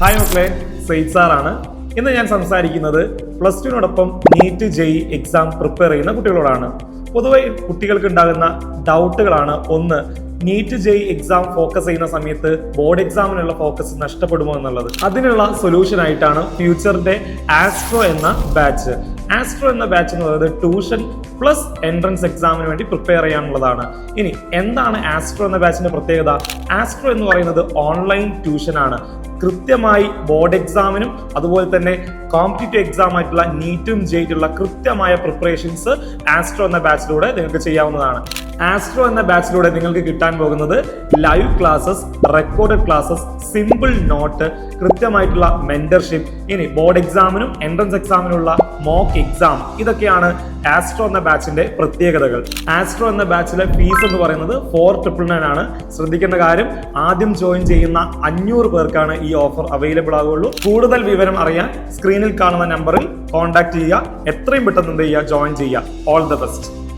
Hi മക്കളെ, സെയ്ദ് സാറാണ്. ഇന്ന് ഞാൻ സംസാരിക്കുന്നത് പ്ലസ് ടുവിനോടൊപ്പം നീറ്റ് ജെഇ എക്സാം പ്രിപ്പയർ ചെയ്യുന്ന കുട്ടികളോടാണ്. പൊതുവെ കുട്ടികൾക്ക് ഉണ്ടാകുന്ന ഡൗട്ടുകളാണ്. ഒന്ന്, നീറ്റ് ജെഇ എക്സാം ഫോക്കസ് ചെയ്യുന്ന സമയത്ത് ബോർഡ് എക്സാമിനുള്ള ഫോക്കസ് നഷ്ടപ്പെടുമോ എന്നുള്ളത്. അതിനുള്ള സൊല്യൂഷൻ ആയിട്ടാണ് ഫ്യൂച്ചറിന്റെ ആസ്ട്രോ എന്ന ബാച്ച്. ആസ്ട്രോ എന്ന ബാച്ച് എന്ന് പറയുന്നത് ട്യൂഷൻ പ്ലസ് എൻട്രൻസ് എക്സാമിന് വേണ്ടി പ്രിപ്പയർ ചെയ്യാനുള്ളതാണ്. ഇനി എന്താണ് ആസ്ട്രോ എന്ന ബാച്ചിന്റെ പ്രത്യേകത? ആസ്ട്രോ എന്ന് പറയുന്നത് ഓൺലൈൻ ട്യൂഷൻ ആണ്. കൃത്യമായി ബോർഡ് എക്സാമിനും അതുപോലെ തന്നെ കോമ്പറ്റീറ്റീവ് എക്സാം ആയിട്ടുള്ള നീറ്റും ജെയിറ്റുള്ള കൃത്യമായ പ്രിപ്പറേഷൻസ് ആസ്ട്രോ എന്ന ബാച്ചിലൂടെ നിങ്ങൾക്ക് ചെയ്യാവുന്നതാണ്. ആസ്ട്രോ എന്ന ബാച്ചിലൂടെ നിങ്ങൾക്ക് കിട്ടാൻ പോകുന്നത് live classes, recorded classes, simple note, കൃത്യമായിട്ടുള്ള മെന്റർഷിപ്പ്, ഇനി ബോർഡ് എക്സാമിനും എൻട്രൻസ് എക്സാമിനുള്ള മോക്ക് എക്സാം, ഇതൊക്കെയാണ് ആസ്ട്രോ എന്ന ബാച്ചിന്റെ പ്രത്യേകതകൾ. ആസ്ട്രോ എന്ന ബാച്ചിലെ ഫീസ് എന്ന് പറയുന്നത് 4,999 ആണ്. ശ്രദ്ധിക്കേണ്ട കാര്യം, ആദ്യം ജോയിൻ ചെയ്യുന്ന 500 പേർക്കാണ് ഈ ഓഫർ അവൈലബിൾ ആകുള്ളൂ. കൂടുതൽ വിവരം അറിയാൻ സ്ക്രീനിൽ കാണുന്ന നമ്പറിൽ കോൺടാക്ട് ചെയ്യുക. എത്രയും പെട്ടെന്ന് എന്ത് ചെയ്യുക, ജോയിൻ ചെയ്യുക. All the best.